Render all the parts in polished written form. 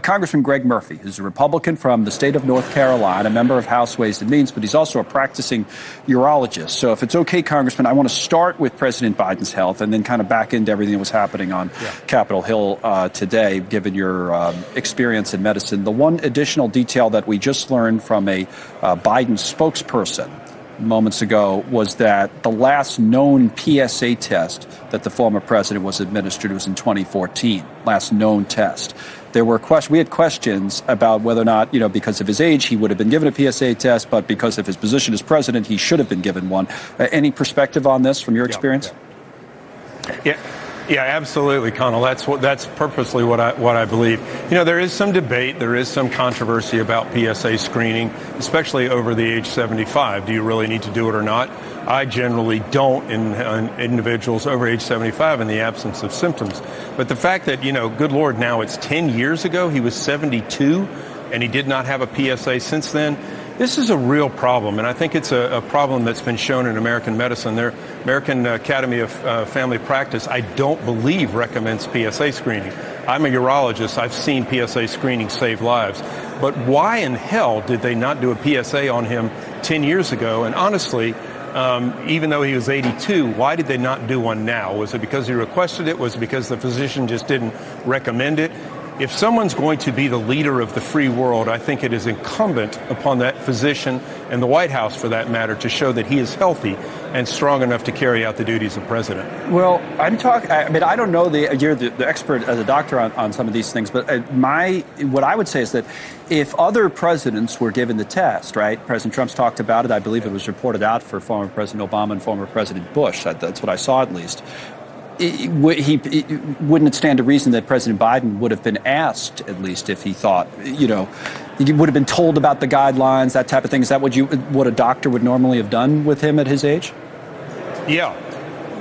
Congressman Greg Murphy, who's a Republican from the state of North Carolina, a member of House Ways and Means, but he's also a practicing urologist. So if it's okay, Congressman, I want to start with President Biden's health and then kind of back into everything that was happening on Capitol Hill today, given your experience in medicine. The one additional detail that we just learned from a Biden spokesperson moments ago was that the last known PSA test that the former president was administered was in 2014, last known test. There were we had questions about whether or not, because of his age, he would have been given a PSA test, but because of his position as president, he should have been given one. Any perspective on this from your experience? Yeah, absolutely, Connell. That's purposely what I believe. There is some debate, there is some controversy about PSA screening, especially over the age 75. Do you really need to do it or not? I generally don't in individuals over age 75 in the absence of symptoms. But the fact that, good Lord, now it's 10 years ago, he was 72, and he did not have a PSA since then. This is a real problem, and I think it's a problem that's been shown in American medicine. The American Academy of Family Practice, I don't believe, recommends PSA screening. I'm a urologist. I've seen PSA screening save lives. But why in hell did they not do a PSA on him 10 years ago? And honestly, even though he was 82, why did they not do one now? Was it because he requested it? Was it because the physician just didn't recommend it? If someone's going to be the leader of the free world, I think it is incumbent upon that physician and the White House, for that matter, to show that he is healthy and strong enough to carry out the duties of president. Well, I don't know, you're the expert as a doctor on some of these things, but what I would say is that if other presidents were given the test, right? President Trump's talked about it. I believe it was reported out for former President Obama and former President Bush. That's what I saw, at least. Wouldn't it stand to reason that President Biden would have been asked, at least, if he thought, he would have been told about the guidelines, that type of thing? Is that what a doctor would normally have done with him at his age? Yeah.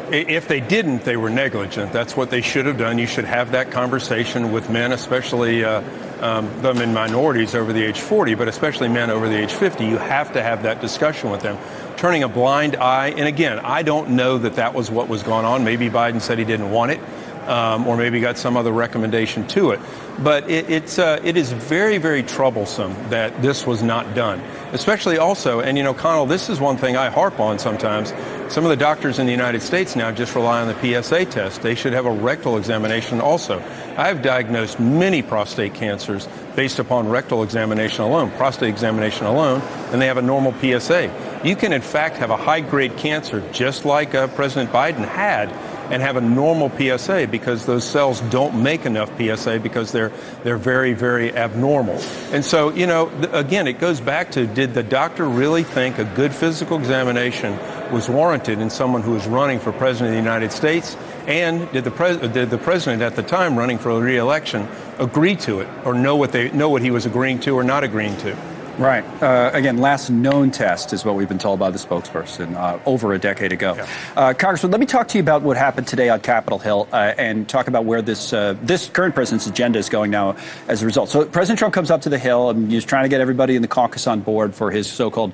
If they didn't, they were negligent. That's what they should have done. You should have that conversation with men, especially them in minorities over the age 40, but especially men over the age 50. You have to have that discussion with them. Turning a blind eye, and again, I don't know that was what was going on. Maybe Biden said he didn't want it, or maybe got some other recommendation to it. But it is very, very troublesome that this was not done, especially also, and Connell, this is one thing I harp on sometimes. Some of the doctors in the United States now just rely on the PSA test. They should have a rectal examination also. I have diagnosed many prostate cancers based upon rectal examination alone, prostate examination alone, and they have a normal PSA. You can, in fact, have a high-grade cancer, just like President Biden had, and have a normal PSA because those cells don't make enough PSA because they're very, very abnormal. And so, again, it goes back to, did the doctor really think a good physical examination was warranted in someone who was running for president of the United States? And did the president at the time running for re-election agree to it, or know what he was agreeing to or not agreeing to? Right. Again, last known test is what we've been told by the spokesperson over a decade ago. Yeah. Congressman, let me talk to you about what happened today on Capitol Hill and talk about where this current president's agenda is going now as a result. So President Trump comes up to the Hill and he's trying to get everybody in the caucus on board for his so-called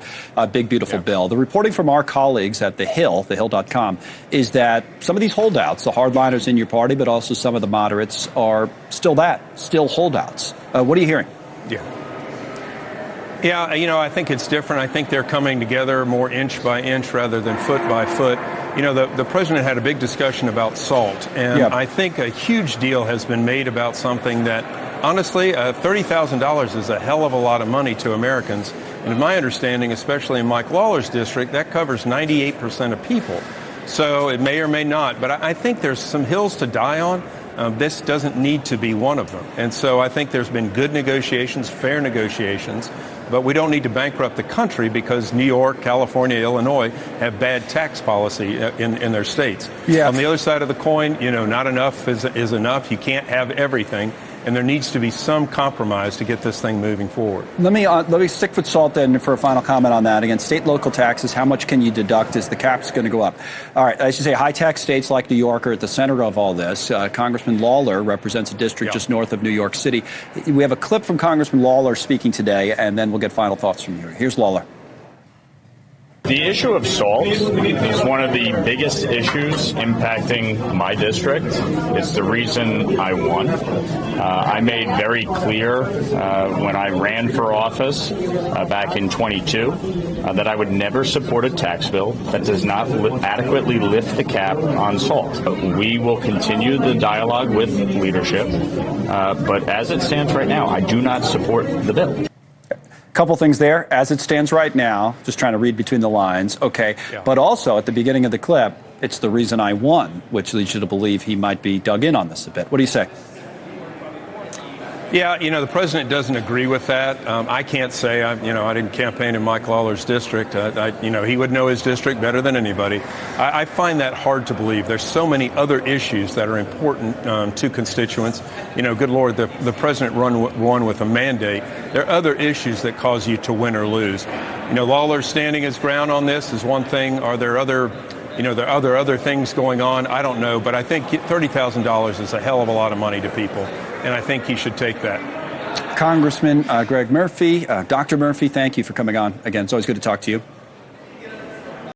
big, beautiful bill. The reporting from our colleagues at The Hill, thehill.com, is that some of these holdouts, the hardliners in your party, but also some of the moderates, are still holdouts. What are you hearing? Yeah, I think it's different. I think they're coming together more inch by inch rather than foot by foot. The president had a big discussion about SALT, and I think a huge deal has been made about something that, honestly, $30,000 is a hell of a lot of money to Americans. And in my understanding, especially in Mike Lawler's district, that covers 98% of people. So it may or may not, but I think there's some hills to die on. This doesn't need to be one of them. And so I think there's been good negotiations, fair negotiations, but we don't need to bankrupt the country because New York, California, Illinois have bad tax policy in their states. Yeah. On the other side of the coin, not enough is enough. You can't have everything. And there needs to be some compromise to get this thing moving forward. Let me stick with SALT then for a final comment on that. Again, state local taxes, how much can you deduct as the cap's going to go up? All right, I should say high-tax states like New York are at the center of all this. Congressman Lawler represents a district just north of New York City. We have a clip from Congressman Lawler speaking today, and then we'll get final thoughts from you. Here's Lawler. The issue of salt is one of the biggest issues impacting my district. It's the reason I won. I made very clear when I ran for office back in 22 that I would never support a tax bill that does not adequately lift the cap on salt. We will continue the dialogue with leadership, but as it stands right now, I do not support the bill. Couple things there. As it stands right now, just trying to read between the lines. Okay. Yeah. But also at the beginning of the clip, it's the reason I won, which leads you to believe he might be dug in on this a bit. What do you say? Yeah, the president doesn't agree with that. I can't say, I didn't campaign in Mike Lawler's district. He would know his district better than anybody. I find that hard to believe. There's so many other issues that are important to constituents. Good Lord, the president won with a mandate. There are other issues that cause you to win or lose. Lawler standing his ground on this is one thing. Are there other other things going on? I don't know, but I think $30,000 is a hell of a lot of money to people, and I think he should take that. Congressman Greg Murphy, Dr. Murphy, thank you for coming on again. It's always good to talk to you.